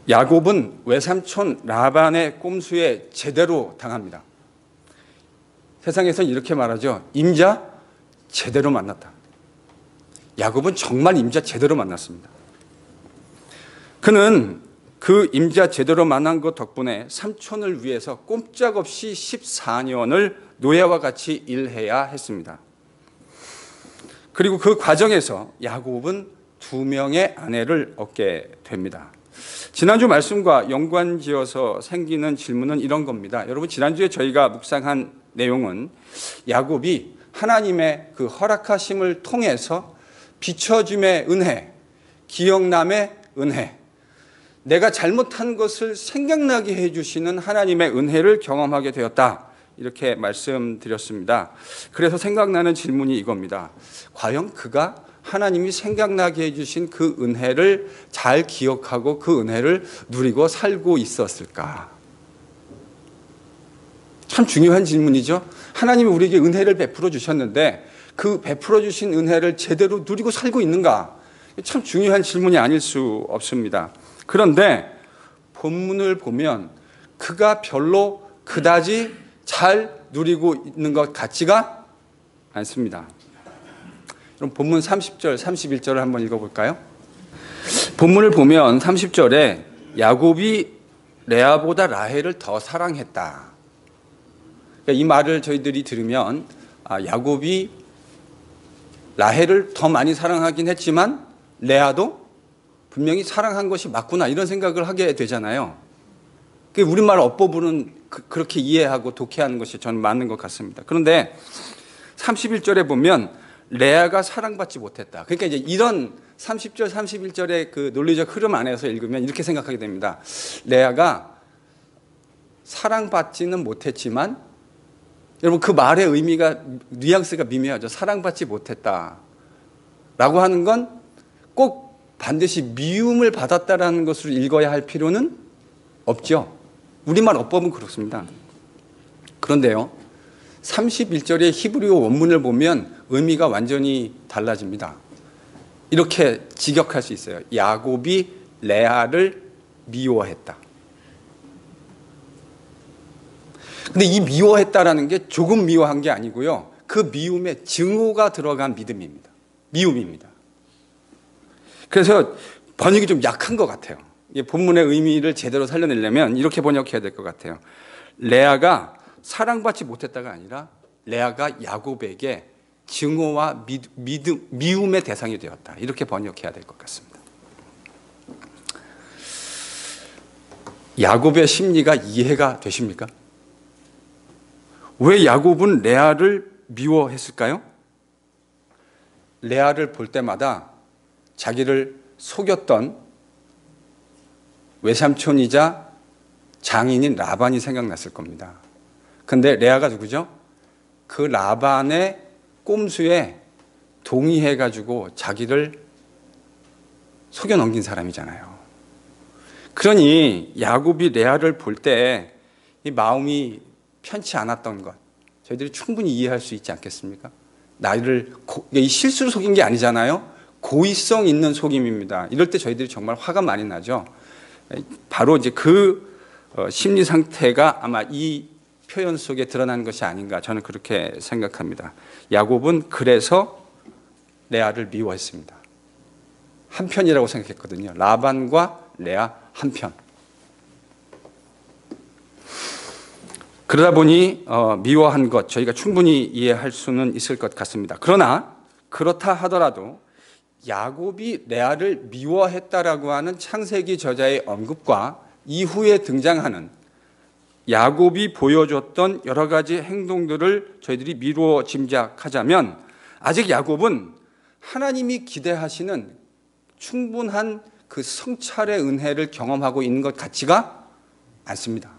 야곱은 외삼촌 라반의 꼼수에 제대로 당합니다. 세상에서는 이렇게 말하죠. 임자 제대로 만났다. 야곱은 정말 임자 제대로 만났습니다. 그는 그 임자 제대로 만난 것 덕분에 삼촌을 위해서 꼼짝없이 14년을 노예와 같이 일해야 했습니다. 그리고 그 과정에서 야곱은 2명의 아내를 얻게 됩니다. 지난주 말씀과 연관지어서 생기는 질문은 이런 겁니다. 여러분, 지난주에 저희가 묵상한 내용은 야곱이 하나님의 그 허락하심을 통해서 비춰줌의 은혜, 기억남의 은혜, 내가 잘못한 것을 생각나게 해주시는 하나님의 은혜를 경험하게 되었다. 이렇게 말씀드렸습니다. 그래서 생각나는 질문이 이겁니다. 과연 그가 하나님이 생각나게 해주신 그 은혜를 잘 기억하고 그 은혜를 누리고 살고 있었을까? 참 중요한 질문이죠. 하나님이 우리에게 은혜를 베풀어 주셨는데 그 베풀어 주신 은혜를 제대로 누리고 살고 있는가? 참 중요한 질문이 아닐 수 없습니다. 그런데 본문을 보면 그가 별로 그다지 잘 누리고 있는 것 같지가 않습니다. 그럼 본문 30절, 31절을 한번 읽어볼까요? 본문을 보면 30절에 야곱이 레아보다 라헬을 더 사랑했다. 그러니까 이 말을 저희들이 들으면 야곱이 라헬을 더 많이 사랑하긴 했지만 레아도 분명히 사랑한 것이 맞구나 이런 생각을 하게 되잖아요. 우리말 어법으로는 그렇게 이해하고 독해하는 것이 저는 맞는 것 같습니다. 그런데 31절에 보면 레아가 사랑받지 못했다. 그러니까 이제 이런 30절, 31절의 그 논리적 흐름 안에서 읽으면 이렇게 생각하게 됩니다. 레아가 사랑받지는 못했지만, 여러분 그 말의 의미가, 뉘앙스가 미묘하죠. 사랑받지 못했다 라고 하는 건 꼭 반드시 미움을 받았다라는 것으로 읽어야 할 필요는 없죠. 우리말 어법은 그렇습니다. 그런데요, 31절의 히브리어 원문을 보면 의미가 완전히 달라집니다. 이렇게 직역할 수 있어요. 야곱이 레아를 미워했다. 근데 이 미워했다라는 게 조금 미워한 게 아니고요. 그 미움에 증오가 들어간 미움입니다. 그래서 번역이 좀 약한 것 같아요. 본문의 의미를 제대로 살려내려면 이렇게 번역해야 될 것 같아요. 레아가 사랑받지 못했다가 아니라 레아가 야곱에게 증오와 미움의 대상이 되었다. 이렇게 번역해야 될 것 같습니다. 야곱의 심리가 이해가 되십니까? 왜 야곱은 레아를 미워했을까요? 레아를 볼 때마다 자기를 속였던 외삼촌이자 장인인 라반이 생각났을 겁니다. 근데 레아가 누구죠? 그 라반의 꼼수에 동의해가지고 자기를 속여 넘긴 사람이잖아요. 그러니 야곱이 레아를 볼 때 이 마음이 편치 않았던 것, 저희들이 충분히 이해할 수 있지 않겠습니까? 이 실수로 속인 게 아니잖아요. 고의성 있는 속임입니다. 이럴 때 저희들이 정말 화가 많이 나죠. 바로 이제 그 심리 상태가 아마 이 표현 속에 드러난 것이 아닌가, 저는 그렇게 생각합니다. 야곱은 그래서 레아를 미워했습니다. 한편이라고 생각했거든요. 라반과 레아 한편. 그러다 보니 미워한 것, 저희가 충분히 이해할 수는 있을 것 같습니다. 그러나 그렇다 하더라도 야곱이 레아를 미워했다라고 하는 창세기 저자의 언급과 이후에 등장하는 야곱이 보여줬던 여러 가지 행동들을 저희들이 미루어 짐작하자면 아직 야곱은 하나님이 기대하시는 충분한 그 성찰의 은혜를 경험하고 있는 것 같지가 않습니다.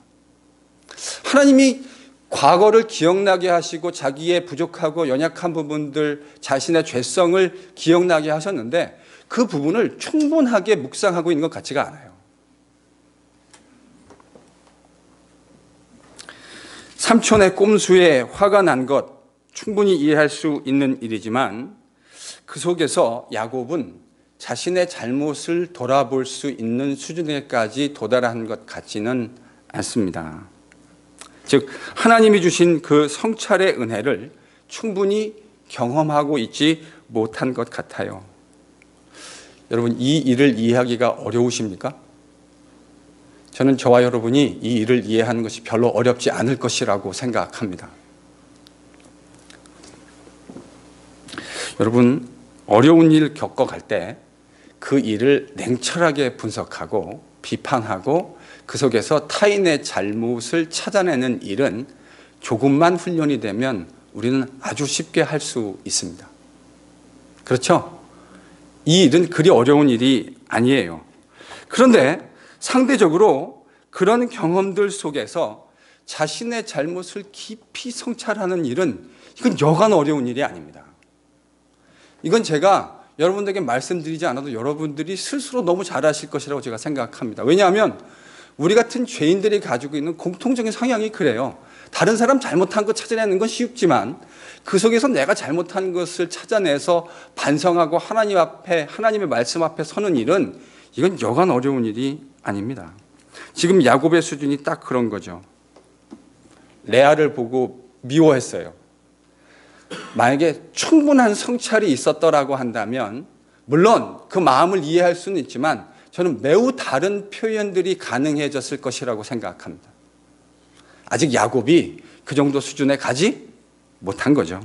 하나님이 과거를 기억나게 하시고 자기의 부족하고 연약한 부분들, 자신의 죄성을 기억나게 하셨는데 그 부분을 충분하게 묵상하고 있는 것 같지가 않아요. 삼촌의 꼼수에 화가 난 것 충분히 이해할 수 있는 일이지만 그 속에서 야곱은 자신의 잘못을 돌아볼 수 있는 수준에까지 도달한 것 같지는 않습니다. 즉 하나님이 주신 그 성찰의 은혜를 충분히 경험하고 있지 못한 것 같아요. 여러분, 이 일을 이해하기가 어려우십니까? 저는 저와 여러분이 이 일을 이해하는 것이 별로 어렵지 않을 것이라고 생각합니다. 여러분, 어려운 일 겪어갈 때 그 일을 냉철하게 분석하고 비판하고 그 속에서 타인의 잘못을 찾아내는 일은 조금만 훈련이 되면 우리는 아주 쉽게 할 수 있습니다. 그렇죠? 이 일은 그리 어려운 일이 아니에요. 그런데 상대적으로 그런 경험들 속에서 자신의 잘못을 깊이 성찰하는 일은 이건 여간 어려운 일이 아닙니다. 이건 제가 여러분들에게 말씀드리지 않아도 여러분들이 스스로 너무 잘 아실 것이라고 제가 생각합니다. 왜냐하면 우리 같은 죄인들이 가지고 있는 공통적인 성향이 그래요. 다른 사람 잘못한 것 찾아내는 건 쉽지만 그 속에서 내가 잘못한 것을 찾아내서 반성하고 하나님 앞에, 하나님의 말씀 앞에 서는 일은 이건 여간 어려운 일이 아닙니다. 지금 야곱의 수준이 딱 그런 거죠. 레아를 보고 미워했어요. 만약에 충분한 성찰이 있었더라고 한다면 물론 그 마음을 이해할 수는 있지만 저는 매우 다른 표현들이 가능해졌을 것이라고 생각합니다. 아직 야곱이 그 정도 수준에 가지 못한 거죠.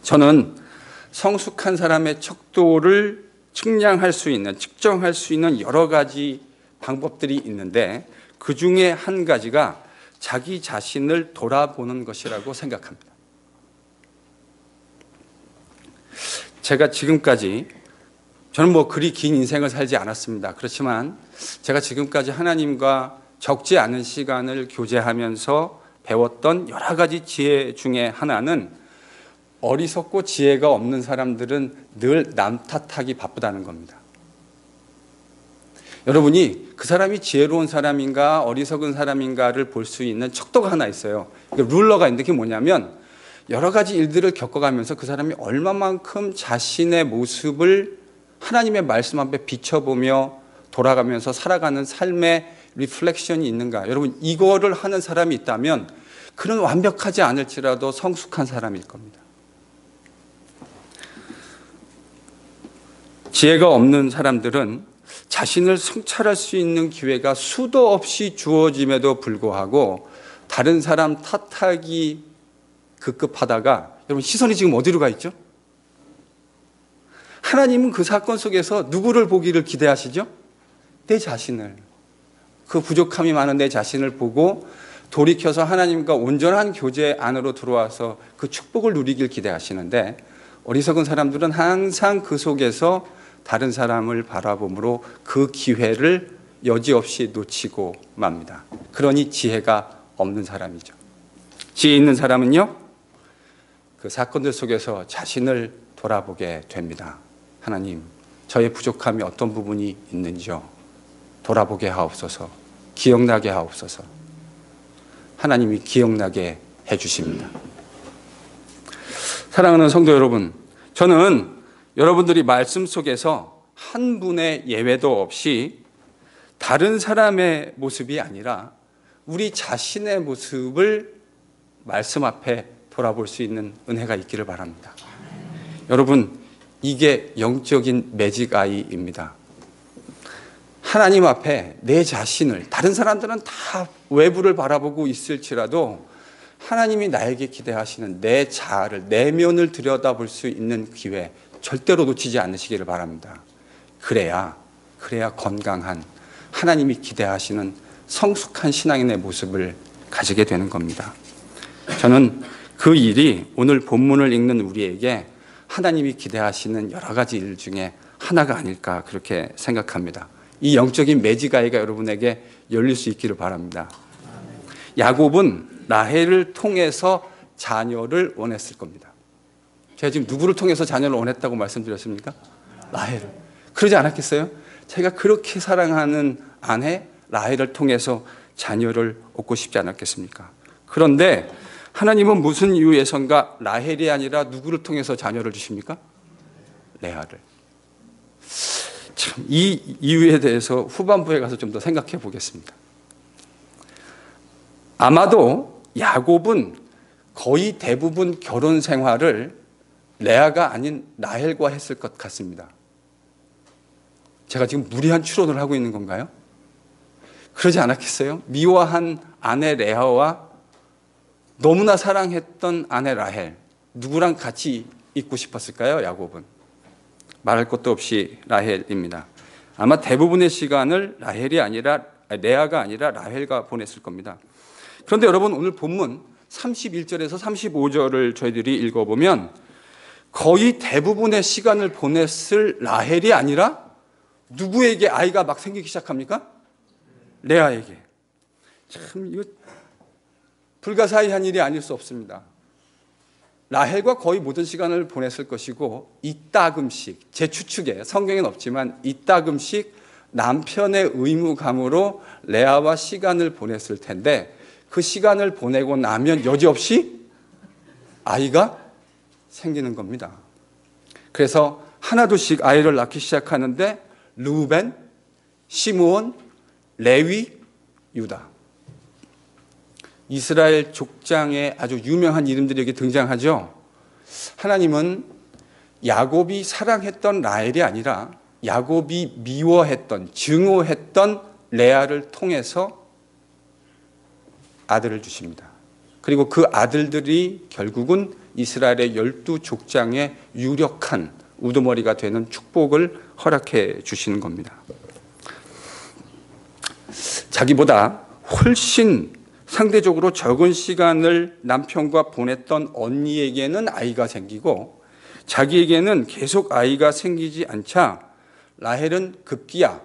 저는 성숙한 사람의 척도를 측량할 수 있는, 측정할 수 있는 여러 가지 방법들이 있는데 그 중에 한 가지가 자기 자신을 돌아보는 것이라고 생각합니다. 제가 지금까지, 저는 그리 긴 인생을 살지 않았습니다. 그렇지만 제가 지금까지 하나님과 적지 않은 시간을 교제하면서 배웠던 여러 가지 지혜 중에 하나는 어리석고 지혜가 없는 사람들은 늘 남 탓하기 바쁘다는 겁니다. 여러분이 그 사람이 지혜로운 사람인가 어리석은 사람인가를 볼 수 있는 척도가 하나 있어요. 룰러가 있는데 그게 뭐냐면 여러 가지 일들을 겪어가면서 그 사람이 얼마만큼 자신의 모습을 하나님의 말씀 앞에 비춰보며 돌아가면서 살아가는 삶의 리플렉션이 있는가. 여러분, 이거를 하는 사람이 있다면 그는 완벽하지 않을지라도 성숙한 사람일 겁니다. 지혜가 없는 사람들은 자신을 성찰할 수 있는 기회가 수도 없이 주어짐에도 불구하고 다른 사람 탓하기 급급하다가 여러분 시선이 지금 어디로 가 있죠? 하나님은 그 사건 속에서 누구를 보기를 기대하시죠? 내 자신을. 그 부족함이 많은 내 자신을 보고 돌이켜서 하나님과 온전한 교제 안으로 들어와서 그 축복을 누리길 기대하시는데 어리석은 사람들은 항상 그 속에서 다른 사람을 바라봄으로 그 기회를 여지없이 놓치고 맙니다. 그러니 지혜가 없는 사람이죠. 지혜 있는 사람은요, 그 사건들 속에서 자신을 돌아보게 됩니다. 하나님, 저의 부족함이 어떤 부분이 있는지요? 돌아보게 하옵소서. 기억나게 하옵소서. 하나님이 기억나게 해주십니다. 사랑하는 성도 여러분, 저는 여러분들이 말씀 속에서 한 분의 예외도 없이 다른 사람의 모습이 아니라 우리 자신의 모습을 말씀 앞에 돌아볼 수 있는 은혜가 있기를 바랍니다. 여러분, 이게 영적인 매직아이입니다. 하나님 앞에 내 자신을, 다른 사람들은 다 외부를 바라보고 있을지라도 하나님이 나에게 기대하시는 내 자아를, 내면을 들여다볼 수 있는 기회 절대로 놓치지 않으시기를 바랍니다. 그래야 건강한, 하나님이 기대하시는 성숙한 신앙인의 모습을 가지게 되는 겁니다. 저는 그 일이 오늘 본문을 읽는 우리에게 하나님이 기대하시는 여러 가지 일 중에 하나가 아닐까 그렇게 생각합니다. 이 영적인 매지가이가 여러분에게 열릴 수 있기를 바랍니다. 야곱은 라헬을 통해서 자녀를 원했을 겁니다. 제가 지금 누구를 통해서 자녀를 원했다고 말씀드렸습니까? 라헬을. 그러지 않았겠어요? 제가 그렇게 사랑하는 아내 라헬을 통해서 자녀를 얻고 싶지 않았겠습니까? 그런데 하나님은 무슨 이유에선가 라헬이 아니라 누구를 통해서 자녀를 주십니까? 레아를. 참, 이 이유에 대해서 후반부에 가서 좀 더 생각해 보겠습니다. 아마도 야곱은 거의 대부분 결혼 생활을 레아가 아닌 라헬과 했을 것 같습니다. 제가 지금 무리한 추론을 하고 있는 건가요? 그러지 않았겠어요? 미워한 아내 레아와 너무나 사랑했던 아내 라헬, 누구랑 같이 있고 싶었을까요? 야곱은 말할 것도 없이 라헬입니다. 아마 대부분의 시간을 레아가 아니라 라헬과 보냈을 겁니다. 그런데 여러분, 오늘 본문 31절에서 35절을 저희들이 읽어보면 거의 대부분의 시간을 보냈을 라헬이 아니라 누구에게 아이가 막 생기기 시작합니까? 레아에게. 참, 이거 불가사의한 일이 아닐 수 없습니다. 라헬과 거의 모든 시간을 보냈을 것이고, 이따금씩, 제 추측에 성경엔 없지만 이따금씩 남편의 의무감으로 레아와 시간을 보냈을 텐데, 그 시간을 보내고 나면 여지없이 아이가 생기는 겁니다. 그래서 하나둘씩 아이를 낳기 시작하는데 르우벤, 시므온, 레위, 유다. 이스라엘 족장의 아주 유명한 이름들이 여기 등장하죠. 하나님은 야곱이 사랑했던 라헬이 아니라 야곱이 미워했던, 증오했던 레아를 통해서 아들을 주십니다. 그리고 그 아들들이 결국은 이스라엘의 12족장의 유력한 우두머리가 되는 축복을 허락해 주시는 겁니다. 자기보다 훨씬 상대적으로 적은 시간을 남편과 보냈던 언니에게는 아이가 생기고 자기에게는 계속 아이가 생기지 않자 라헬은 급기야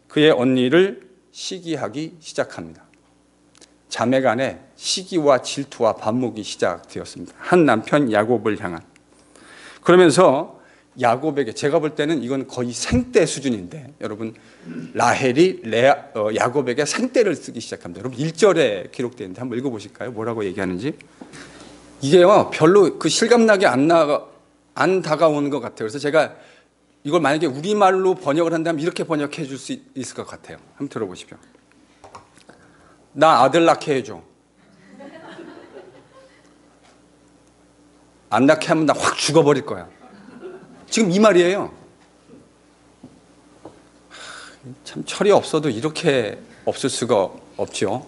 그의 언니를 시기하기 시작합니다. 자매 간에 시기와 질투와 반목이 시작되었습니다. 한 남편 야곱을 향한. 그러면서 야곱에게, 제가 볼 때는 이건 거의 생떼 수준인데, 여러분, 라헬이 야곱에게 생떼를 쓰기 시작합니다. 여러분 1절에 기록되어 있는데 한번 읽어보실까요? 뭐라고 얘기하는지. 이게요 별로 그 실감나게 안 다가오는 것 같아요. 그래서 제가 이걸 만약에 우리말로 번역을 한다면 이렇게 번역해 줄 수 있을 것 같아요. 한번 들어보십시오. 나 아들 낳게 해줘. 안 낳게 하면 나 확 죽어버릴 거야. 지금 이 말이에요. 참 철이 없어도 이렇게 없을 수가 없죠.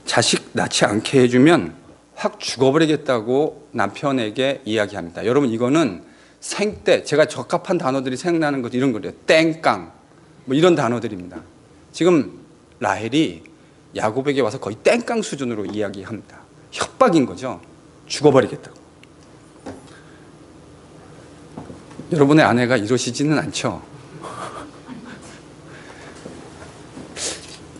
자식 낳지 않게 해주면 확 죽어버리겠다고 남편에게 이야기합니다. 여러분, 이거는 생떼, 제가 적합한 단어들이 생각나는 것 이런 거예요. 땡깡 뭐 이런 단어들입니다. 지금 라헬이 야곱에게 와서 거의 땡깡 수준으로 이야기합니다. 협박인 거죠. 죽어버리겠다고. 여러분의 아내가 이러시지는 않죠.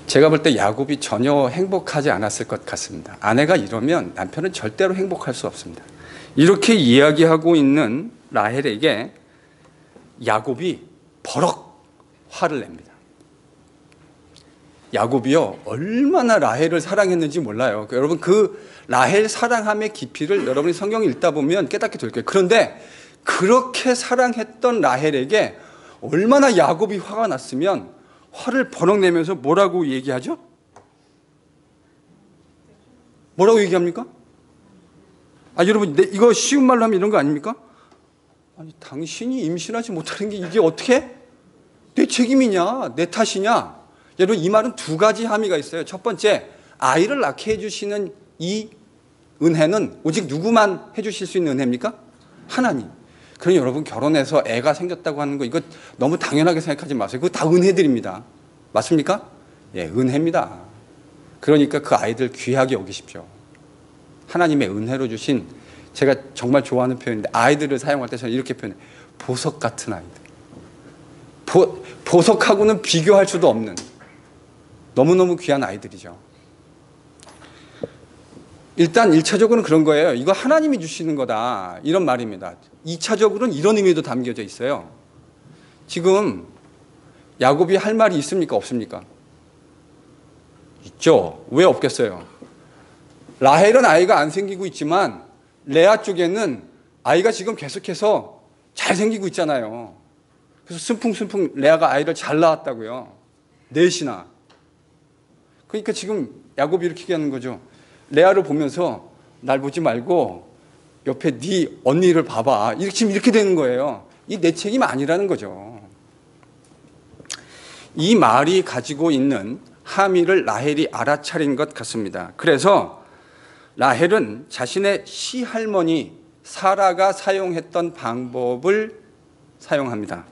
제가 볼 때 야곱이 전혀 행복하지 않았을 것 같습니다. 아내가 이러면 남편은 절대로 행복할 수 없습니다. 이렇게 이야기하고 있는 라헬에게 야곱이 버럭 화를 냅니다. 야곱이요 얼마나 라헬을 사랑했는지 몰라요. 여러분, 그 라헬 사랑함의 깊이를 여러분이 성경을 읽다 보면 깨닫게 될 거예요. 그런데 그렇게 사랑했던 라헬에게 얼마나 야곱이 화가 났으면 화를 버럭 내면서 뭐라고 얘기하죠? 뭐라고 얘기합니까? 여러분, 이거 쉬운 말로 하면 이런 거 아닙니까? 아니, 당신이 임신하지 못하는 게 이게 어떻게 내 책임이냐, 내 탓이냐? 여러분, 이 말은 두 가지 함의가 있어요. 첫 번째, 아이를 낳게 해주시는 이 은혜는 오직 누구만 해주실 수 있는 은혜입니까? 하나님. 그러니 여러분, 결혼해서 애가 생겼다고 하는 거 이거 너무 당연하게 생각하지 마세요. 그거 다 은혜들입니다. 맞습니까? 예, 은혜입니다. 그러니까 그 아이들 귀하게 여기십시오. 하나님의 은혜로 주신, 제가 정말 좋아하는 표현인데 아이들을 사용할 때 저는 이렇게 표현해요. 보석 같은 아이들. 보석하고는 비교할 수도 없는 너무너무 귀한 아이들이죠. 일단 1차적으로는 그런 거예요. 이거 하나님이 주시는 거다, 이런 말입니다. 2차적으로는 이런 의미도 담겨져 있어요. 지금 야곱이 할 말이 있습니까? 없습니까? 있죠. 왜 없겠어요? 라헬은 아이가 안 생기고 있지만 레아 쪽에는 아이가 지금 계속해서 잘생기고 있잖아요. 그래서 순풍순풍 레아가 아이를 잘 낳았다고요. 넷이나. 그러니까 지금 야곱이 이렇게 하는 거죠. 레아를 보면서 날 보지 말고 옆에 네 언니를 봐봐. 지금 이렇게 되는 거예요. 이 내 책임 아니라는 거죠. 이 말이 가지고 있는 함의를 라헬이 알아차린 것 같습니다. 그래서 라헬은 자신의 시할머니 사라가 사용했던 방법을 사용합니다.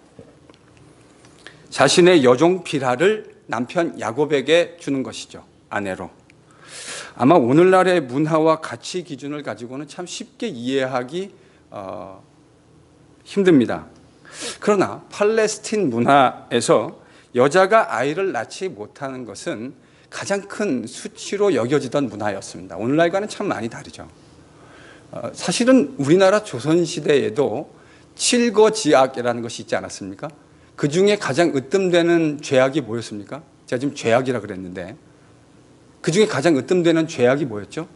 자신의 여종 빌하를 남편 야곱에게 주는 것이죠. 아내로. 아마 오늘날의 문화와 가치 기준을 가지고는 참 쉽게 이해하기 힘듭니다. 그러나 팔레스틴 문화에서 여자가 아이를 낳지 못하는 것은 가장 큰 수치로 여겨지던 문화였습니다. 오늘날과는 참 많이 다르죠. 사실은 우리나라 조선시대에도 칠거지악이라는 것이 있지 않았습니까? 그 중에 가장 으뜸되는 죄악이 뭐였습니까? 제가 지금 죄악이라 그랬는데 그 중에 가장 으뜸되는 죄악이 뭐였죠?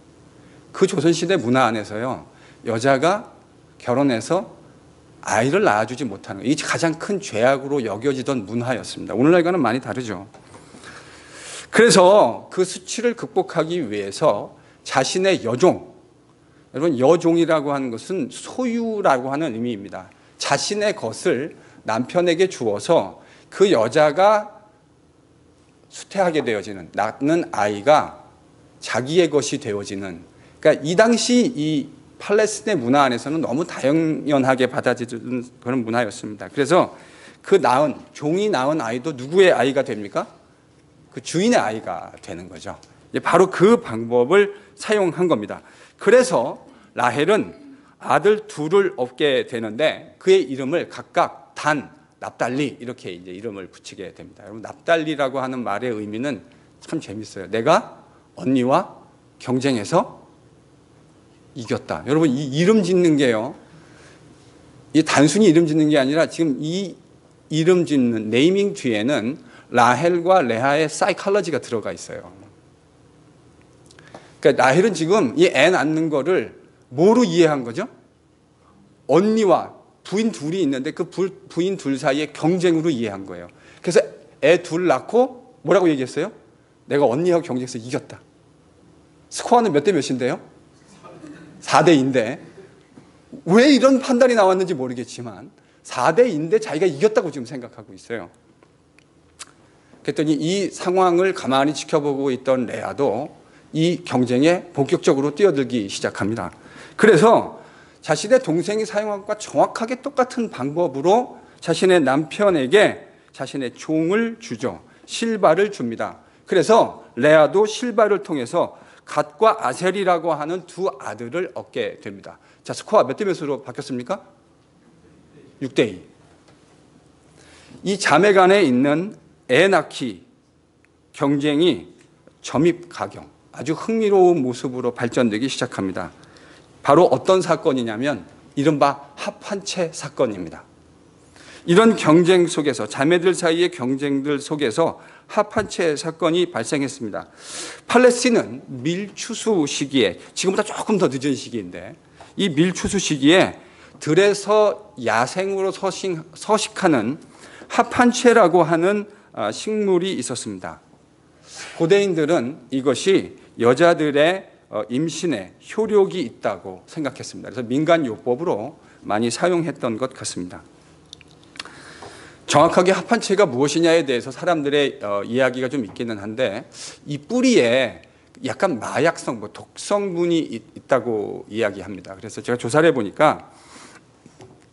그 조선시대 문화 안에서요, 여자가 결혼해서 아이를 낳아주지 못하는 이 가장 큰 죄악으로 여겨지던 문화였습니다. 오늘날과는 많이 다르죠. 그래서 그 수치를 극복하기 위해서 자신의 여종, 여러분 여종이라고 하는 것은 소유라고 하는 의미입니다. 자신의 것을 남편에게 주어서 그 여자가 수태하게 되어지는, 낳는 아이가 자기의 것이 되어지는, 그러니까 이 당시 이 팔레스틴의 문화 안에서는 너무 당연하게 받아들이는 그런 문화였습니다. 그래서 그 종이 낳은 아이도 누구의 아이가 됩니까? 그 주인의 아이가 되는 거죠. 바로 그 방법을 사용한 겁니다. 그래서 라헬은 아들 둘을 얻게 되는데 그의 이름을 각각 단, 납달리 이렇게 이제 이름을 붙이게 됩니다. 여러분, 납달리라고 하는 말의 의미는 참 재밌어요. 내가 언니와 경쟁해서 이겼다. 여러분, 이 이름 짓는 게요, 이 단순히 이름 짓는 게 아니라 지금 이 이름 짓는 네이밍 뒤에는 라헬과 레아의 사이콜로지가 들어가 있어요. 그러니까 라헬은 지금 이 애 낳는 거를 뭐로 이해한 거죠? 언니와 부인 둘이 있는데 그 부인 둘 사이의 경쟁으로 이해한 거예요. 그래서 애 둘 낳고 뭐라고 얘기했어요? 내가 언니하고 경쟁해서 이겼다. 스코어는 몇 대 몇인데요? 4대인데 왜 이런 판단이 나왔는지 모르겠지만 4대인데 자기가 이겼다고 지금 생각하고 있어요. 그랬더니 이 상황을 가만히 지켜보고 있던 레아도 이 경쟁에 본격적으로 뛰어들기 시작합니다. 그래서 자신의 동생이 사용한 것과 정확하게 똑같은 방법으로 자신의 남편에게 자신의 종을 주죠. 실바를 줍니다. 그래서 레아도 실바를 통해서 갓과 아셀이라고 하는 두 아들을 얻게 됩니다. 자, 스코어 몇 대 몇으로 바뀌었습니까? 6대2. 이 자매 간에 있는 애 낳기 경쟁이 점입가경, 아주 흥미로운 모습으로 발전되기 시작합니다. 바로 어떤 사건이냐면 이른바 합한채 사건입니다. 이런 경쟁 속에서, 자매들 사이의 경쟁들 속에서 합한채 사건이 발생했습니다. 팔레스틴은 밀추수 시기에, 지금보다 조금 더 늦은 시기인데 이 밀추수 시기에 들에서 야생으로 서식하는 합한채라고 하는 식물이 있었습니다. 고대인들은 이것이 여자들의 임신에 효력이 있다고 생각했습니다. 그래서 민간요법으로 많이 사용했던 것 같습니다. 정확하게 합한채가 무엇이냐에 대해서 사람들의 이야기가 좀 있기는 한데 이 뿌리에 약간 마약성, 독성분이 있다고 이야기합니다. 그래서 제가 조사를 해보니까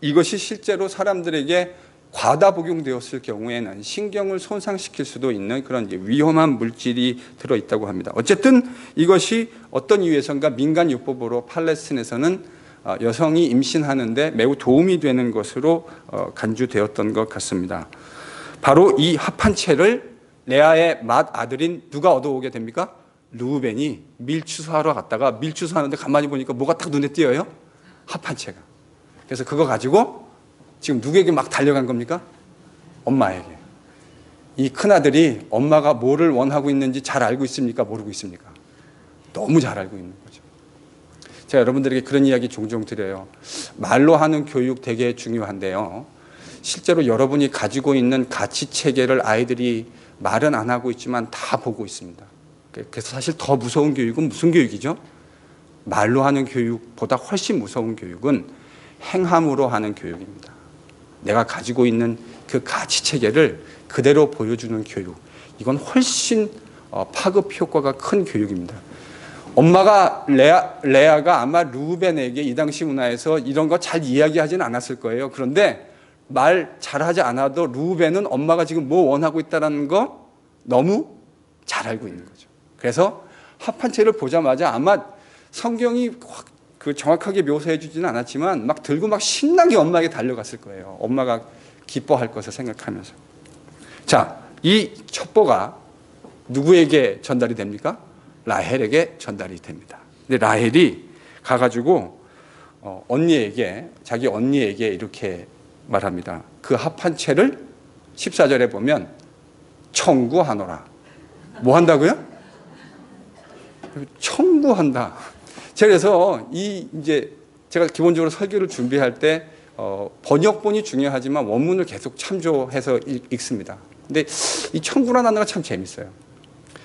이것이 실제로 사람들에게 과다 복용되었을 경우에는 신경을 손상시킬 수도 있는 그런 위험한 물질이 들어있다고 합니다. 어쨌든 이것이 어떤 이유에선가 민간요법으로 팔레스틴에서는 여성이 임신하는데 매우 도움이 되는 것으로 간주되었던 것 같습니다. 바로 이 합한채를 레아의 맏아들인 누가 얻어오게 됩니까? 르우벤이 밀추수하러 갔다가 밀추수하는데 가만히 보니까 뭐가 딱 눈에 띄어요? 합한채가. 그래서 그거 가지고 지금 누구에게 막 달려간 겁니까? 엄마에게. 이 큰아들이 엄마가 뭐를 원하고 있는지 잘 알고 있습니까? 모르고 있습니까? 너무 잘 알고 있는 거죠. 제가 여러분들에게 그런 이야기 종종 드려요. 말로 하는 교육 되게 중요한데요. 실제로 여러분이 가지고 있는 가치 체계를 아이들이 말은 안 하고 있지만 다 보고 있습니다. 그래서 사실 더 무서운 교육은 무슨 교육이죠? 말로 하는 교육보다 훨씬 무서운 교육은 행함으로 하는 교육입니다. 내가 가지고 있는 그 가치 체계를 그대로 보여주는 교육. 이건 훨씬 파급 효과가 큰 교육입니다. 엄마가 레아가 아마 루벤에게 이 당시 문화에서 이런 거 잘 이야기하지는 않았을 거예요. 그런데 말 잘하지 않아도 루벤은 엄마가 지금 뭐 원하고 있다는 거 너무 잘 알고 있는 거죠. 그래서 합판체를 보자마자 아마 성경이 정확하게 묘사해 주지는 않았지만 막 들고 막 신나게 엄마에게 달려갔을 거예요. 엄마가 기뻐할 것을 생각하면서. 자, 이 첩보가 누구에게 전달이 됩니까? 라헬에게 전달이 됩니다. 근데 라헬이 가가지고 자기 언니에게 이렇게 말합니다. 그 합판체를 14절에 보면 청구하노라. 뭐 한다고요? 청구한다. 그래서 이제 제가 기본적으로 설교를 준비할 때 번역본이 중요하지만 원문을 계속 참조해서 읽습니다. 근데 이 청구라는 단어가 참 재밌어요.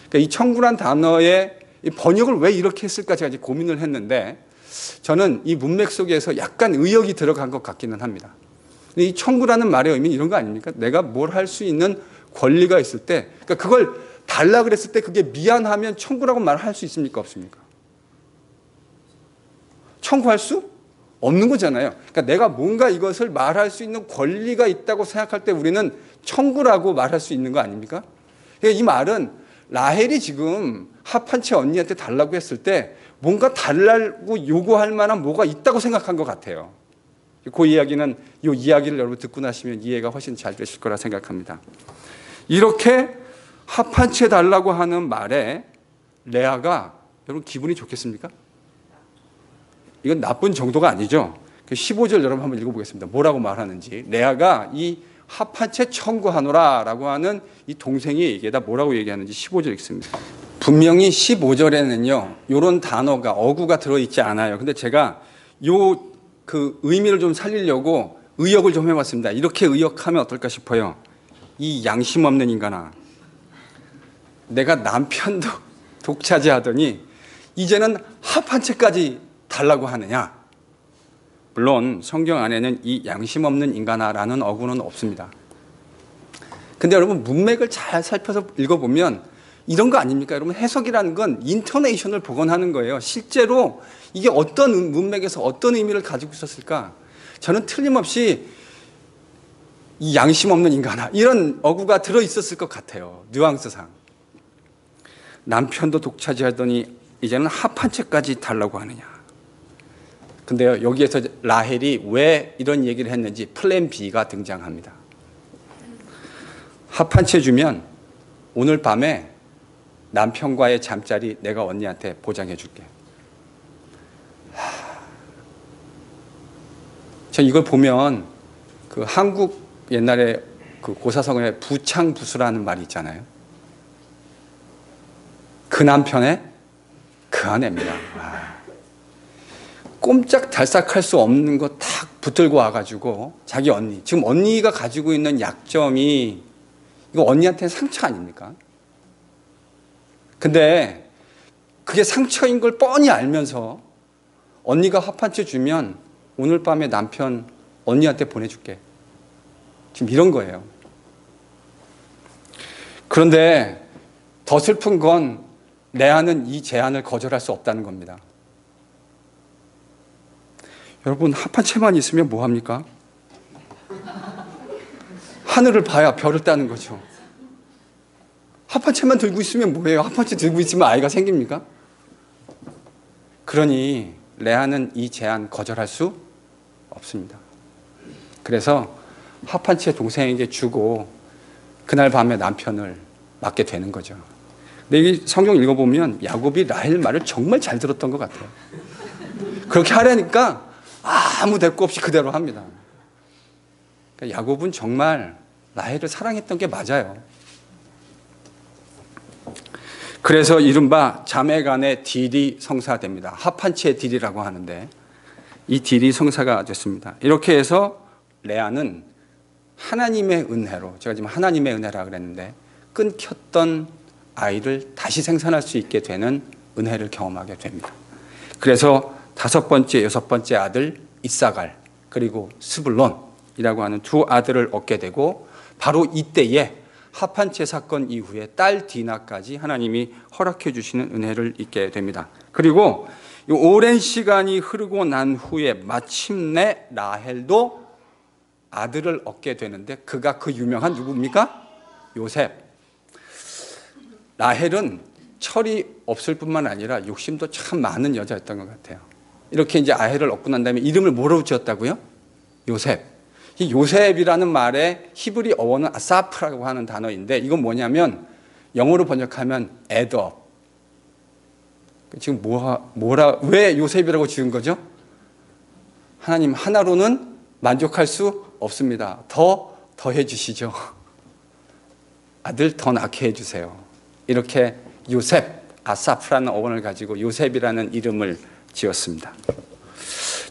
그러니까 이 청구란 단어의 이 번역을 왜 이렇게 했을까 제가 이제 고민을 했는데 저는 이 문맥 속에서 약간 의역이 들어간 것 같기는 합니다. 근데 이 청구라는 말의 의미는 이런 거 아닙니까? 내가 뭘 할 수 있는 권리가 있을 때, 그러니까 그걸 달라 그랬을 때 그게 미안하면 청구라고 말할 수 있습니까? 없습니까? 청구할 수 없는 거잖아요. 그러니까 내가 뭔가 이것을 말할 수 있는 권리가 있다고 생각할 때 우리는 청구라고 말할 수 있는 거 아닙니까? 그러니까 이 말은 라헬이 지금 합판체 언니한테 달라고 했을 때 뭔가 달라고 요구할 만한 뭐가 있다고 생각한 것 같아요. 그 이야기는 이 이야기를 여러분 듣고 나시면 이해가 훨씬 잘 되실 거라 생각합니다. 이렇게 합판체 달라고 하는 말에 레아가 여러분 기분이 좋겠습니까? 이건 나쁜 정도가 아니죠. 15절 여러분 한번 읽어보겠습니다. 뭐라고 말하는지. 레아가 이 합판체 청구하노라라고 하는 이 동생의 얘기에다 뭐라고 얘기하는지 15절 읽습니다. 분명히 15절에는요, 이런 단어가 어구가 들어있지 않아요. 근데 제가 그 의미를 좀 살리려고 의역을 좀 해봤습니다. 이렇게 의역하면 어떨까 싶어요. 이 양심 없는 인간아, 내가 남편도 독차지하더니 이제는 합판체까지 달라고 하느냐? 물론 성경 안에는 이 양심 없는 인간아라는 어구는 없습니다. 근데 여러분 문맥을 잘 살펴서 읽어보면 이런 거 아닙니까? 여러분 해석이라는 건 인터네이션을 복원하는 거예요. 실제로 이게 어떤 문맥에서 어떤 의미를 가지고 있었을까? 저는 틀림없이 이 양심 없는 인간아 이런 어구가 들어있었을 것 같아요. 뉘앙스상. 남편도 독차지하더니 이제는 합판체까지 달라고 하느냐. 근데요, 여기에서 라헬이 왜 이런 얘기를 했는지 플랜 B가 등장합니다. 합판체 주면 오늘 밤에 남편과의 잠자리 내가 언니한테 보장해 줄게. 저 이걸 보면 그 한국 옛날에 그 고사성어에 부창부수라는 말이 있잖아요. 그 남편의 그 아내입니다. 꼼짝달싹할 수 없는 거 탁 붙들고 와가지고 자기 언니, 지금 언니가 가지고 있는 약점이 이거 언니한테는 상처 아닙니까? 근데 그게 상처인 걸 뻔히 알면서 언니가 합판체 주면 오늘 밤에 남편 언니한테 보내줄게. 지금 이런 거예요. 그런데 더 슬픈 건 레아는 이 제안을 거절할 수 없다는 겁니다. 여러분 합판체만 있으면 뭐합니까? 하늘을 봐야 별을 따는 거죠. 합판체만 들고 있으면 뭐예요? 합판체 들고 있으면 아이가 생깁니까? 그러니 레아는 이 제안 거절할 수 없습니다. 그래서 합판체 동생에게 주고 그날 밤에 남편을 맞게 되는 거죠. 근데 이 성경 읽어보면 야곱이 라헬 말을 정말 잘 들었던 것 같아요. 그렇게 하려니까 아무 대꾸 없이 그대로 합니다. 그러니까 야곱은 정말 라헬을 사랑했던 게 맞아요. 그래서 이른바 자매간의 딜이 성사됩니다. 합한치의 딜이라고 하는데 이 딜이 성사가 됐습니다. 이렇게 해서 레아는 하나님의 은혜로, 제가 지금 하나님의 은혜라 그랬는데 끊겼던 아이를 다시 생산할 수 있게 되는 은혜를 경험하게 됩니다. 그래서 5번째, 6번째 아들 이사갈, 그리고 스불론이라고 하는 두 아들을 얻게 되고, 바로 이때에 합한채 사건 이후에 딸 디나까지 하나님이 허락해 주시는 은혜를 잊게 됩니다. 그리고 이 오랜 시간이 흐르고 난 후에 마침내 라헬도 아들을 얻게 되는데, 그가 그 유명한 누구입니까? 요셉. 라헬은 철이 없을 뿐만 아니라 욕심도 참 많은 여자였던 것 같아요. 이렇게 이제 라헬을 얻고 난 다음에 이름을 뭐로 지었다고요? 요셉. 이 요셉이라는 말의 히브리 어원은 아사프라고 하는 단어인데, 이건 뭐냐면 영어로 번역하면 애드업. 지금 왜 요셉이라고 지은 거죠? 하나님 하나로는 만족할 수 없습니다. 더해 주시죠. 아들 더 낳게 해 주세요. 이렇게 요셉, 아사프라는 어원을 가지고 요셉이라는 이름을 지었습니다.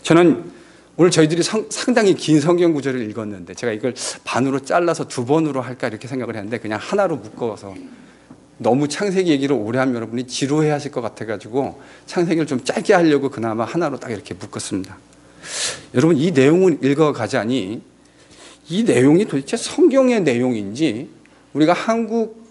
저는 오늘 저희들이 상당히 긴 성경 구절을 읽었는데, 제가 이걸 반으로 잘라서 2번으로 할까 이렇게 생각을 했는데 그냥 하나로 묶어서, 너무 창세기 얘기를 오래 하면 여러분이 지루해 하실 것 같아가지고 창세기를 좀 짧게 하려고 그나마 하나로 딱 이렇게 묶었습니다. 여러분, 이 내용을 읽어가자니 이 내용이 도대체 성경의 내용인지, 우리가 한국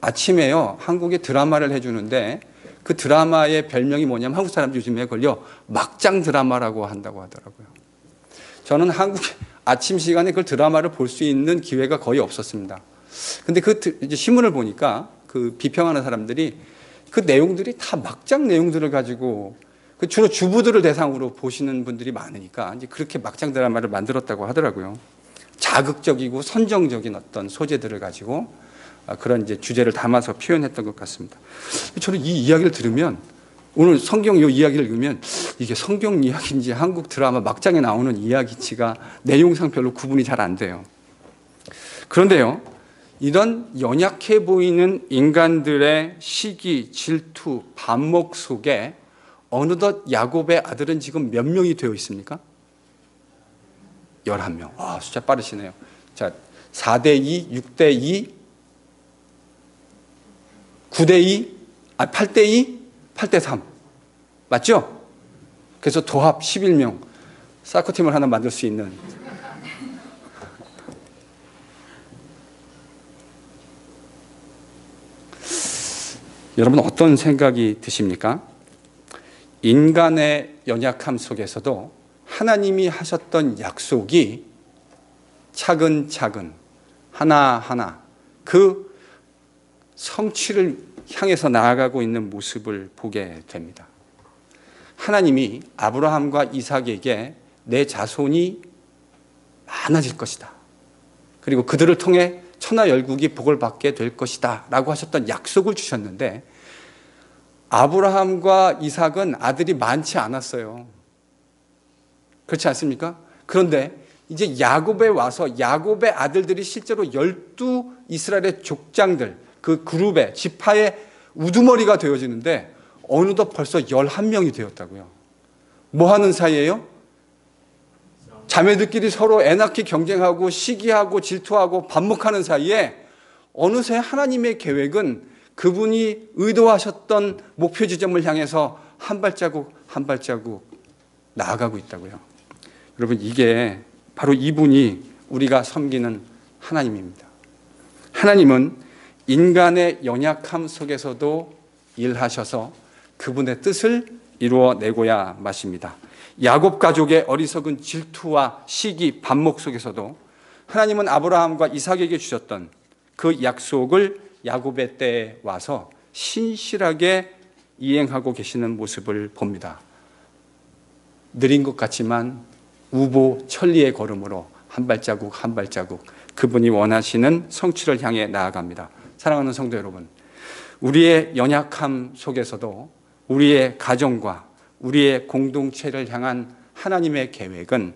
아침에요, 한국에 드라마를 해주는데 그 드라마의 별명이 뭐냐면, 한국 사람들 요즘에 걸려 막장 드라마라고 한다고 하더라고요. 저는 한국 아침 시간에 그 드라마를 볼 수 있는 기회가 거의 없었습니다. 근데 이제 신문을 보니까 그 비평하는 사람들이 그 내용들이 다 막장 내용들을 가지고, 주로 주부들을 대상으로 보시는 분들이 많으니까 이제 그렇게 막장 드라마를 만들었다고 하더라고요. 자극적이고 선정적인 어떤 소재들을 가지고 그런 이제 주제를 담아서 표현했던 것 같습니다. 저는 이 이야기를 들으면, 오늘 성경 이 이야기를 읽으면 이게 성경 이야기인지 한국 드라마 막장에 나오는 이야기치가 내용상 별로 구분이 잘 안 돼요. 그런데요, 이런 연약해 보이는 인간들의 시기, 질투, 반목 속에 어느덧 야곱의 아들은 지금 몇 명이 되어 있습니까? 11명. 아, 숫자 빠르시네요. 자, 4대2, 6대2, 9대2, 8대2, 8대3. 맞죠? 그래서 도합 11명. 사커팀을 하나 만들 수 있는. 여러분, 어떤 생각이 드십니까? 인간의 연약함 속에서도 하나님이 하셨던 약속이 차근차근 하나하나 그 성취를 향해서 나아가고 있는 모습을 보게 됩니다. 하나님이 아브라함과 이삭에게 내 자손이 많아질 것이다, 그리고 그들을 통해 천하열국이 복을 받게 될 것이다 라고 하셨던 약속을 주셨는데, 아브라함과 이삭은 아들이 많지 않았어요. 그렇지 않습니까? 그런데 이제 야곱에 와서 야곱의 아들들이 실제로 12 이스라엘의 족장들, 그 그룹의 지파의 우두머리가 되어지는데 어느덧 벌써 11명이 되었다고요. 뭐 하는 사이예요? 자매들끼리 서로 애낙히 경쟁하고 시기하고 질투하고 반목하는 사이에 어느새 하나님의 계획은 그분이 의도하셨던 목표 지점을 향해서 한 발자국 한 발자국 나아가고 있다고요. 여러분, 이게 바로 이분이 우리가 섬기는 하나님입니다. 하나님은 인간의 연약함 속에서도 일하셔서 그분의 뜻을 이루어내고야 마십니다. 야곱 가족의 어리석은 질투와 시기, 반목 속에서도 하나님은 아브라함과 이삭에게 주셨던 그 약속을 야곱의 때에 와서 신실하게 이행하고 계시는 모습을 봅니다. 느린 것 같지만 우보천리의 걸음으로 한 발자국 한 발자국 그분이 원하시는 성취를 향해 나아갑니다. 사랑하는 성도 여러분, 우리의 연약함 속에서도 우리의 가정과 우리의 공동체를 향한 하나님의 계획은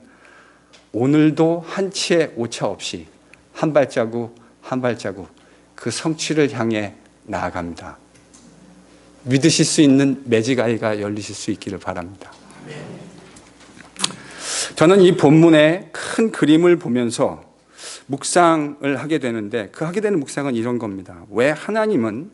오늘도 한치의 오차 없이 한 발자국 한 발자국 그 성취를 향해 나아갑니다. 믿으실 수 있는 매지가이가 열리실 수 있기를 바랍니다. 저는 이 본문의 큰 그림을 보면서 묵상을 하게 되는데, 그 하게 되는 묵상은 이런 겁니다. 왜 하나님은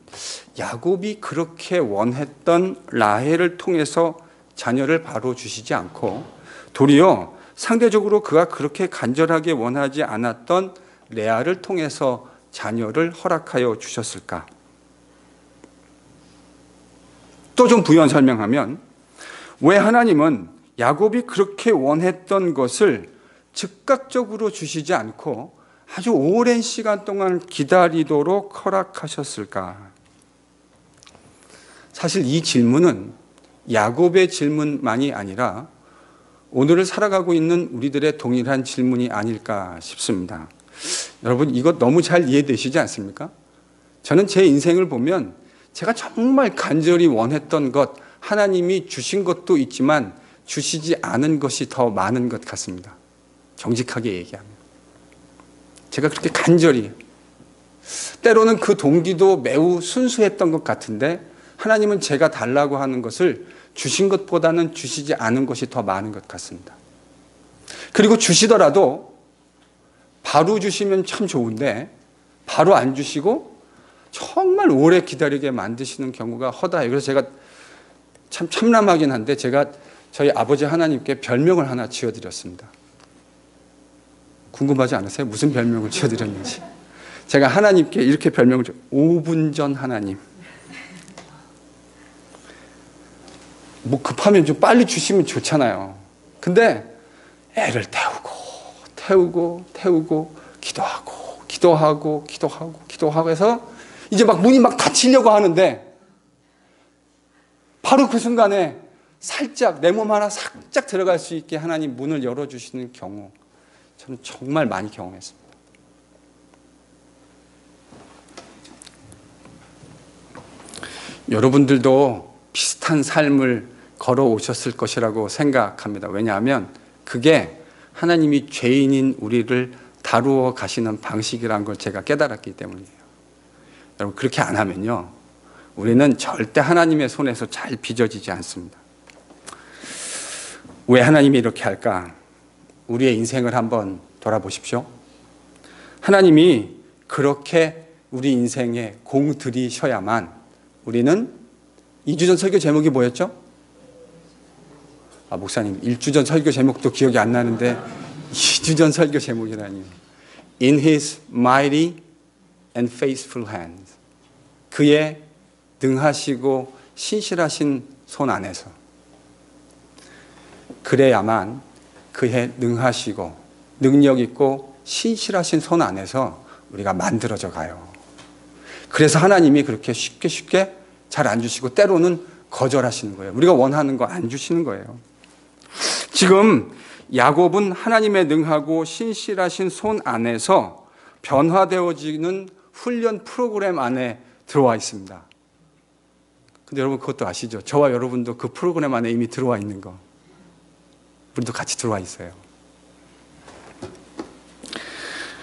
야곱이 그렇게 원했던 라헬을 통해서 자녀를 바로 주시지 않고 도리어 상대적으로 그가 그렇게 간절하게 원하지 않았던 레아를 통해서 자녀를 허락하여 주셨을까? 또 좀 부연 설명하면, 왜 하나님은 야곱이 그렇게 원했던 것을 즉각적으로 주시지 않고 아주 오랜 시간 동안 기다리도록 허락하셨을까? 사실 이 질문은 야곱의 질문만이 아니라 오늘을 살아가고 있는 우리들의 동일한 질문이 아닐까 싶습니다. 여러분, 이거 너무 잘 이해되시지 않습니까? 저는 제 인생을 보면 제가 정말 간절히 원했던 것, 하나님이 주신 것도 있지만 주시지 않은 것이 더 많은 것 같습니다. 정직하게 얘기하면. 제가 그렇게 간절히, 때로는 그 동기도 매우 순수했던 것 같은데 하나님은 제가 달라고 하는 것을 주신 것보다는 주시지 않은 것이 더 많은 것 같습니다. 그리고 주시더라도 바로 주시면 참 좋은데 바로 안 주시고 정말 오래 기다리게 만드시는 경우가 허다해요. 그래서 제가 참 참람하긴 한데 제가 저희 아버지 하나님께 별명을 하나 지어드렸습니다. 궁금하지 않으세요? 무슨 별명을 지어드렸는지. 제가 하나님께 이렇게 별명을 5분 전 하나님. 뭐 급하면 좀 빨리 주시면 좋잖아요. 근데 애를 태우고 기도하고 해서 이제 막 문이 막 닫히려고 하는데 바로 그 순간에 살짝 내 몸 하나 살짝 들어갈 수 있게 하나님 문을 열어주시는 경우, 저는 정말 많이 경험했습니다. 여러분들도 비슷한 삶을 걸어오셨을 것이라고 생각합니다. 왜냐하면 그게 하나님이 죄인인 우리를 다루어 가시는 방식이라는 걸 제가 깨달았기 때문이에요. 여러분, 그렇게 안 하면요, 우리는 절대 하나님의 손에서 잘 빚어지지 않습니다. 왜 하나님이 이렇게 할까? 우리의 인생을 한번 돌아보십시오. 하나님이 그렇게 우리 인생에 공들이셔야만 우리는, 2주 전 설교 제목이 뭐였죠? 목사님 1주 전 설교 제목도 기억이 안 나는데 2주 전 설교 제목이라니. In His mighty and faithful hands. 그의 능하시고 신실하신 손 안에서. 그래야만 그의 능하시고 능력 있고 신실하신 손 안에서 우리가 만들어져 가요. 그래서 하나님이 그렇게 쉽게 잘 안 주시고 때로는 거절하시는 거예요. 우리가 원하는 거 안 주시는 거예요. 지금 야곱은 하나님의 능하고 신실하신 손 안에서 변화되어지는 훈련 프로그램 안에 들어와 있습니다. 근데 여러분 그것도 아시죠? 저와 여러분도 그 프로그램 안에 이미 들어와 있는 거. 우리도 같이 들어와 있어요.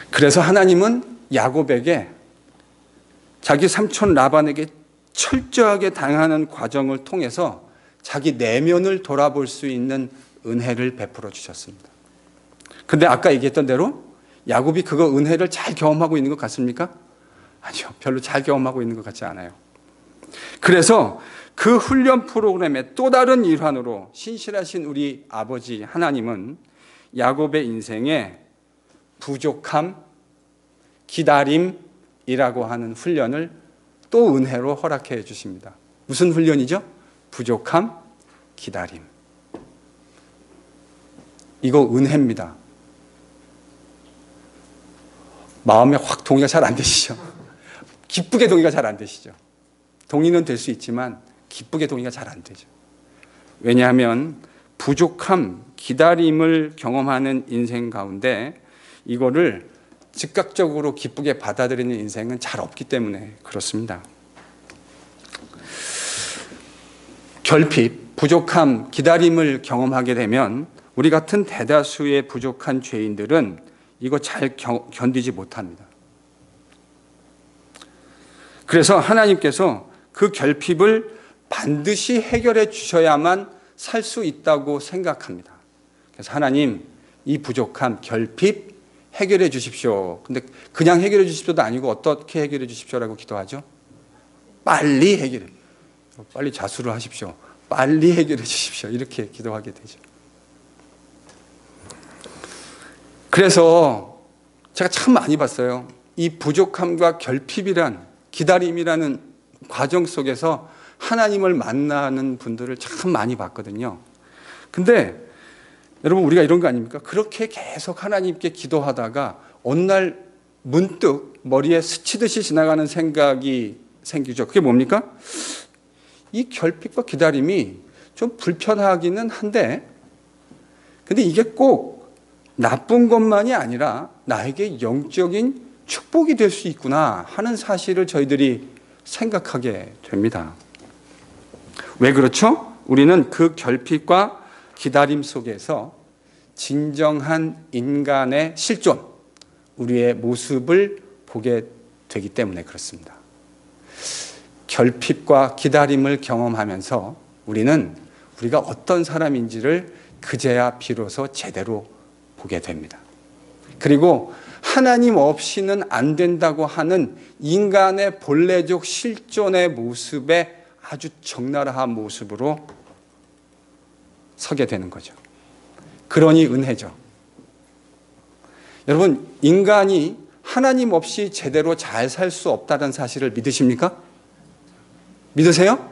그래서 하나님은 야곱에게 자기 삼촌 라반에게 철저하게 당하는 과정을 통해서 자기 내면을 돌아볼 수 있는 은혜를 베풀어 주셨습니다. 근데 아까 얘기했던 대로 야곱이 그거 은혜를 잘 경험하고 있는 것 같습니까? 아니요. 별로 잘 경험하고 있는 것 같지 않아요. 그래서 그 훈련 프로그램의 또 다른 일환으로 신실하신 우리 아버지 하나님은 야곱의 인생에 부족함, 기다림이라고 하는 훈련을 또 은혜로 허락해 주십니다. 무슨 훈련이죠? 부족함, 기다림. 이거 은혜입니다. 마음에 확 동의가 잘 안 되시죠? 기쁘게 동의가 잘 안 되시죠? 동의는 될 수 있지만 기쁘게 동의가 잘 안 되죠. 왜냐하면 부족함, 기다림을 경험하는 인생 가운데 이거를 즉각적으로 기쁘게 받아들이는 인생은 잘 없기 때문에 그렇습니다. 결핍, 부족함, 기다림을 경험하게 되면 우리 같은 대다수의 부족한 죄인들은 이거 잘 견디지 못합니다. 그래서 하나님께서 그 결핍을 반드시 해결해 주셔야만 살 수 있다고 생각합니다. 그래서 하나님, 이 부족함, 결핍 해결해 주십시오. 근데 그냥 해결해 주십시오도 아니고 어떻게 해결해 주십시오라고 기도하죠? 빨리 해결해. 빨리 자수를 하십시오. 빨리 해결해 주십시오. 이렇게 기도하게 되죠. 그래서 제가 참 많이 봤어요. 이 부족함과 결핍이란, 기다림이라는 과정 속에서 하나님을 만나는 분들을 참 많이 봤거든요. 근데 여러분, 우리가 이런 거 아닙니까? 그렇게 계속 하나님께 기도하다가 어느 날 문득 머리에 스치듯이 지나가는 생각이 생기죠. 그게 뭡니까? 이 결핍과 기다림이 좀 불편하기는 한데, 근데 이게 꼭 나쁜 것만이 아니라 나에게 영적인 축복이 될 수 있구나 하는 사실을 저희들이 생각하게 됩니다. 왜 그렇죠? 우리는 그 결핍과 기다림 속에서 진정한 인간의 실존, 우리의 모습을 보게 되기 때문에 그렇습니다. 결핍과 기다림을 경험하면서 우리는 우리가 어떤 사람인지를 그제야 비로소 제대로 보게 됩니다. 그리고 하나님 없이는 안 된다고 하는 인간의 본래적 실존의 모습에 아주 적나라한 모습으로 서게 되는 거죠. 그러니 은혜죠. 여러분, 인간이 하나님 없이 제대로 잘 살 수 없다는 사실을 믿으십니까? 믿으세요?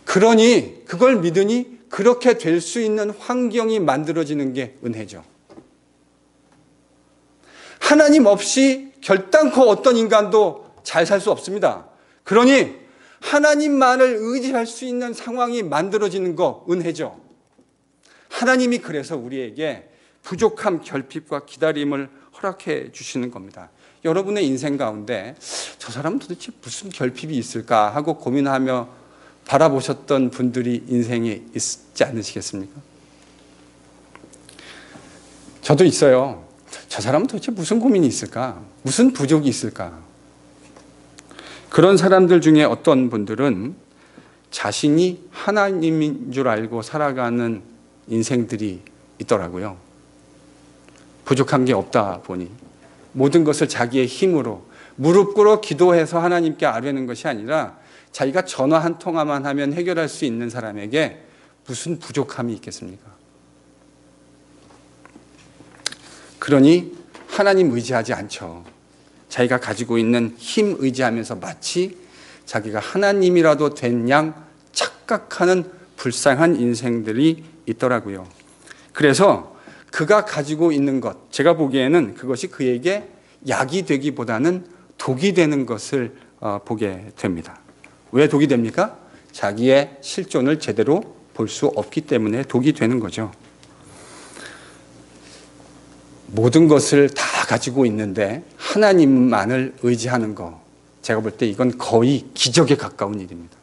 그러니 그걸 믿으니 그렇게 될 수 있는 환경이 만들어지는 게 은혜죠. 하나님 없이 결단코 어떤 인간도 잘 살 수 없습니다. 그러니 하나님만을 의지할 수 있는 상황이 만들어지는 거 은혜죠. 하나님이 그래서 우리에게 부족함, 결핍과 기다림을 허락해 주시는 겁니다. 여러분의 인생 가운데 저 사람은 도대체 무슨 결핍이 있을까 하고 고민하며 바라보셨던 분들이 인생에 있지 않으시겠습니까? 저도 있어요. 저 사람은 도대체 무슨 고민이 있을까? 무슨 부족이 있을까? 그런 사람들 중에 어떤 분들은 자신이 하나님인 줄 알고 살아가는 인생들이 있더라고요. 부족한 게 없다 보니 모든 것을 자기의 힘으로 무릎 꿇어 기도해서 하나님께 아뢰는 것이 아니라 자기가 전화 한 통화만 하면 해결할 수 있는 사람에게 무슨 부족함이 있겠습니까? 그러니 하나님 의지하지 않죠. 자기가 가지고 있는 힘 의지하면서 마치 자기가 하나님이라도 된 양 착각하는 불쌍한 인생들이 있더라고요. 그래서 그가 가지고 있는 것, 제가 보기에는 그것이 그에게 약이 되기보다는 독이 되는 것을 보게 됩니다. 왜 독이 됩니까? 자기의 실존을 제대로 볼 수 없기 때문에 독이 되는 거죠. 모든 것을 다 가지고 있는데 하나님만을 의지하는 거, 제가 볼 때 이건 거의 기적에 가까운 일입니다.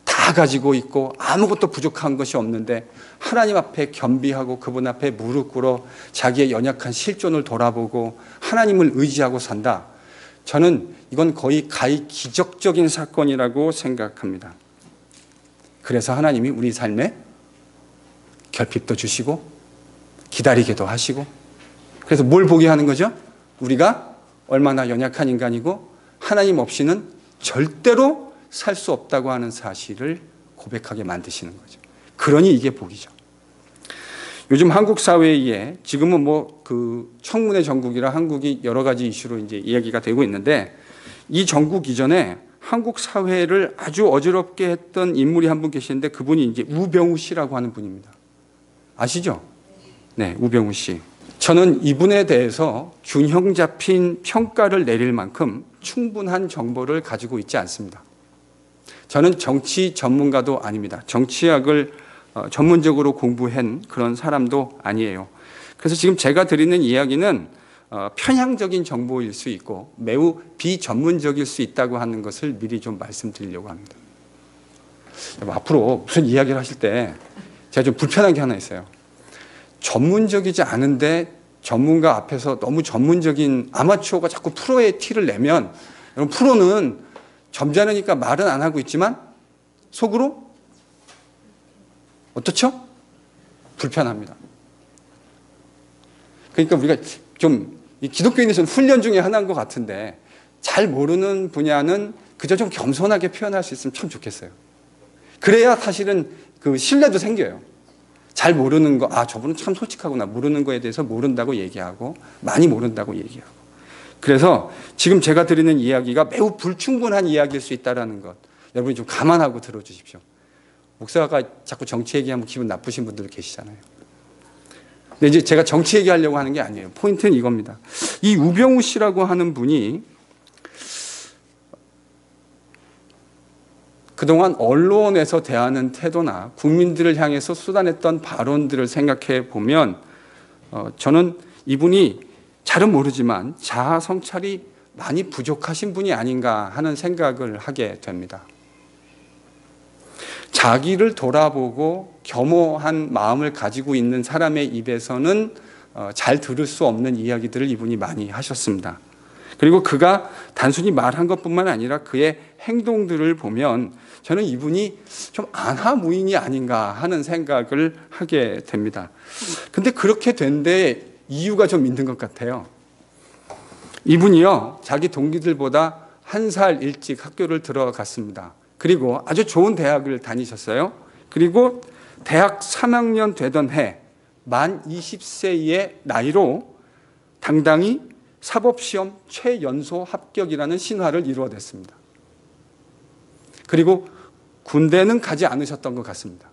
다 가지고 있고 아무것도 부족한 것이 없는데 하나님 앞에 겸비하고 그분 앞에 무릎 꿇어 자기의 연약한 실존을 돌아보고 하나님을 의지하고 산다. 저는 이건 거의 기적적인 사건이라고 생각합니다. 그래서 하나님이 우리 삶에 결핍도 주시고 기다리게도 하시고, 그래서 뭘 보게 하는 거죠? 우리가 얼마나 연약한 인간이고 하나님 없이는 절대로 살 수 없다고 하는 사실을 고백하게 만드시는 거죠. 그러니 이게 복이죠. 요즘 한국 사회에 지금은 그 청문회 정국이라 한국이 여러 가지 이슈로 이제 이야기가 되고 있는데, 이 정국 이전에 한국 사회를 아주 어지럽게 했던 인물이 한 분 계시는데 그분이 이제 우병우 씨라고 하는 분입니다. 아시죠? 네, 우병우 씨. 저는 이분에 대해서 균형 잡힌 평가를 내릴 만큼 충분한 정보를 가지고 있지 않습니다. 저는 정치 전문가도 아닙니다. 정치학을 전문적으로 공부한 그런 사람도 아니에요. 그래서 지금 제가 드리는 이야기는 편향적인 정보일 수 있고 매우 비전문적일 수 있다고 하는 것을 미리 좀 말씀드리려고 합니다. 앞으로 무슨 이야기를 하실 때 제가 좀 불편한 게 하나 있어요. 전문적이지 않은데 전문가 앞에서 너무 전문적인 아마추어가 자꾸 프로의 티를 내면 여러분, 프로는 점잖으니까 말은 안 하고 있지만 속으로 어떻죠? 불편합니다. 그러니까 우리가 좀 기독교인에서는 훈련 중에 하나인 것 같은데 잘 모르는 분야는 그저 좀 겸손하게 표현할 수 있으면 참 좋겠어요. 그래야 사실은 그 신뢰도 생겨요. 잘 모르는 거, 저분은 참 솔직하구나. 모르는 거에 대해서 모른다고 얘기하고 많이 모른다고 얘기하고. 그래서 지금 제가 드리는 이야기가 매우 불충분한 이야기일 수 있다는 것, 여러분이 좀 감안하고 들어주십시오. 목사가 자꾸 정치 얘기하면 기분 나쁘신 분들 계시잖아요. 근데 이제 제가 정치 얘기하려고 하는 게 아니에요. 포인트는 이겁니다. 이 우병우 씨라고 하는 분이 그동안 언론에서 대하는 태도나 국민들을 향해서 쏟아냈던 발언들을 생각해 보면 저는 이분이 잘은 모르지만 자아 성찰이 많이 부족하신 분이 아닌가 하는 생각을 하게 됩니다. 자기를 돌아보고 겸허한 마음을 가지고 있는 사람의 입에서는 잘 들을 수 없는 이야기들을 이분이 많이 하셨습니다. 그리고 그가 단순히 말한 것뿐만 아니라 그의 행동들을 보면 저는 이분이 좀 안하무인이 아닌가 하는 생각을 하게 됩니다. 근데 그렇게 된 데 이유가 좀 있는 것 같아요. 이분이요, 자기 동기들보다 1살 일찍 학교를 들어갔습니다. 그리고 아주 좋은 대학을 다니셨어요. 그리고 대학 3학년 되던 해 만 20세의 나이로 당당히 사법시험 최연소 합격이라는 신화를 이루어냈습니다. 그리고 군대는 가지 않으셨던 것 같습니다.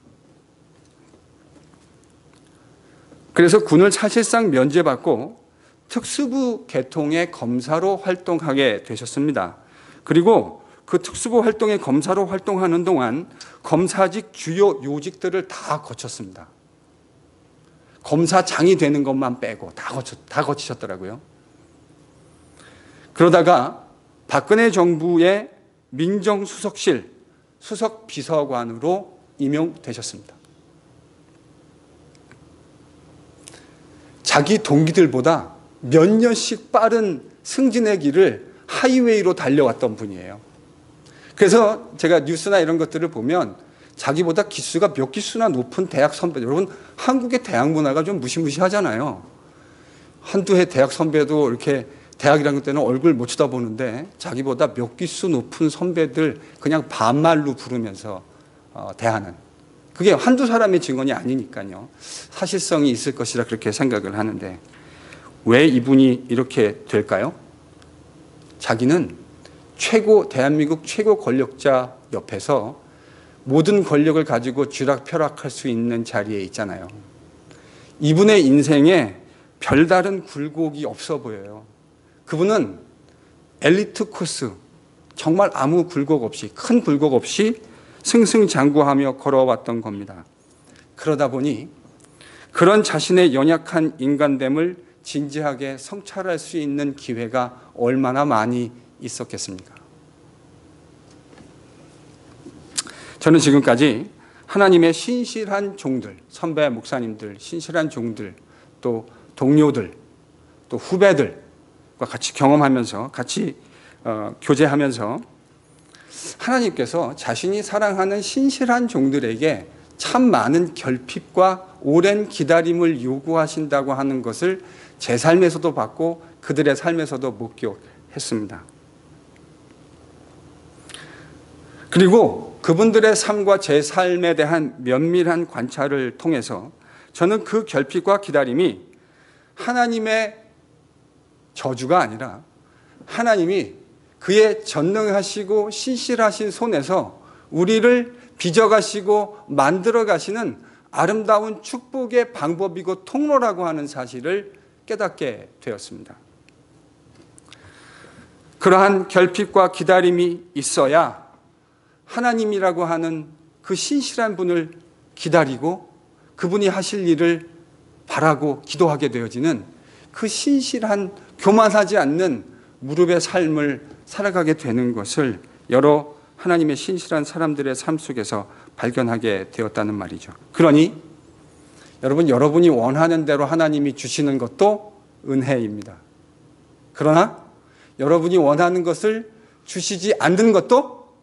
그래서 군을 사실상 면제받고 특수부 계통의 검사로 활동하게 되셨습니다. 그리고 그 특수부 활동의 검사로 활동하는 동안 검사직 주요 요직들을 다 거쳤습니다. 검사장이 되는 것만 빼고 다 거치셨더라고요. 그러다가 박근혜 정부의 민정수석실 수석비서관으로 임용되셨습니다. 자기 동기들보다 몇 년씩 빠른 승진의 길을 하이웨이로 달려왔던 분이에요. 그래서 제가 뉴스나 이런 것들을 보면 자기보다 기수가 몇 기수나 높은 대학 선배, 여러분 한국의 대학 문화가 좀 무시무시하잖아요. 한두 해 대학 선배도 이렇게 대학 1학년 때는 얼굴 못 쳐다보는데 자기보다 몇 기수 높은 선배들 그냥 반말로 부르면서 대하는, 그게 한두 사람의 증언이 아니니까요. 사실성이 있을 것이라 그렇게 생각을 하는데 왜 이분이 이렇게 될까요? 자기는 대한민국 최고 권력자 옆에서 모든 권력을 가지고 쥐락펴락할 수 있는 자리에 있잖아요. 이분의 인생에 별다른 굴곡이 없어 보여요. 그분은 엘리트 코스, 정말 아무 굴곡 없이, 큰 굴곡 없이 승승장구하며 걸어왔던 겁니다. 그러다 보니 그런 자신의 연약한 인간됨을 진지하게 성찰할 수 있는 기회가 얼마나 많이 있었겠습니까? 저는 지금까지 하나님의 신실한 종들, 선배 목사님들, 신실한 종들, 또 동료들, 또 후배들과 같이 경험하면서, 같이 교제하면서 하나님께서 자신이 사랑하는 신실한 종들에게 참 많은 결핍과 오랜 기다림을 요구하신다고 하는 것을 제 삶에서도 봤고 그들의 삶에서도 목격했습니다. 그리고 그분들의 삶과 제 삶에 대한 면밀한 관찰을 통해서 저는 그 결핍과 기다림이 하나님의 저주가 아니라 하나님이 그의 전능하시고 신실하신 손에서 우리를 빚어가시고 만들어가시는 아름다운 축복의 방법이고 통로라고 하는 사실을 깨닫게 되었습니다. 그러한 결핍과 기다림이 있어야 하나님이라고 하는 그 신실한 분을 기다리고 그분이 하실 일을 바라고 기도하게 되어지는 그 신실한, 교만하지 않는 무릎의 삶을 살아가게 되는 것을 여러 하나님의 신실한 사람들의 삶 속에서 발견하게 되었다는 말이죠. 그러니 여러분이 원하는 대로 하나님이 주시는 것도 은혜입니다. 그러나 여러분이 원하는 것을 주시지 않는 것도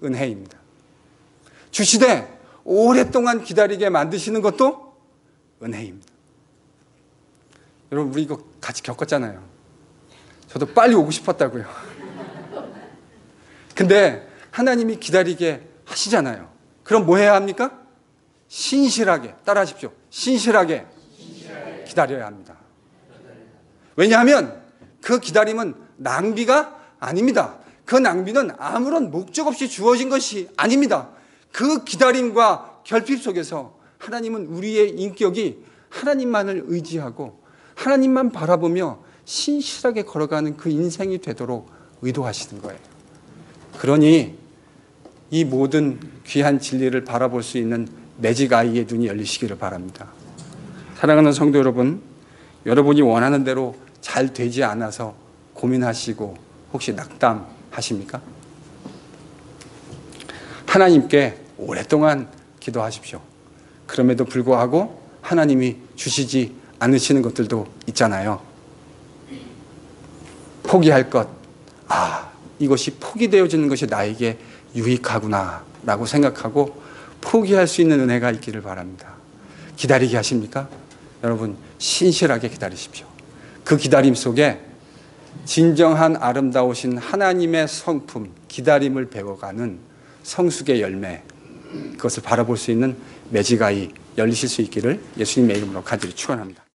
은혜입니다. 주시되 오랫동안 기다리게 만드시는 것도 은혜입니다. 여러분, 우리 이거 같이 겪었잖아요. 저도 빨리 오고 싶었다고요. 근데 하나님이 기다리게 하시잖아요. 그럼 뭐 해야 합니까? 신실하게, 따라하십시오. 신실하게 기다려야 합니다. 왜냐하면 그 기다림은 낭비가 아닙니다. 그 낭비는 아무런 목적 없이 주어진 것이 아닙니다. 그 기다림과 결핍 속에서 하나님은 우리의 인격이 하나님만을 의지하고 하나님만 바라보며 신실하게 걸어가는 그 인생이 되도록 의도하시는 거예요. 그러니 이 모든 귀한 진리를 바라볼 수 있는 매직 아이의 눈이 열리시기를 바랍니다. 사랑하는 성도 여러분, 여러분이 원하는 대로 잘 되지 않아서 고민하시고 혹시 낙담하십니까? 하나님께 오랫동안 기도하십시오. 그럼에도 불구하고 하나님이 주시지 않으시는 것들도 있잖아요. 포기할 것, 이것이 포기되어지는 것이 나에게 유익하구나 라고 생각하고 포기할 수 있는 은혜가 있기를 바랍니다. 기다리게 하십니까? 여러분, 신실하게 기다리십시오. 그 기다림 속에 진정한 아름다우신 하나님의 성품, 기다림을 배워가는 성숙의 열매, 그것을 바라볼 수 있는 매직 아이 열리실 수 있기를 예수님의 이름으로 간절히 축원합니다.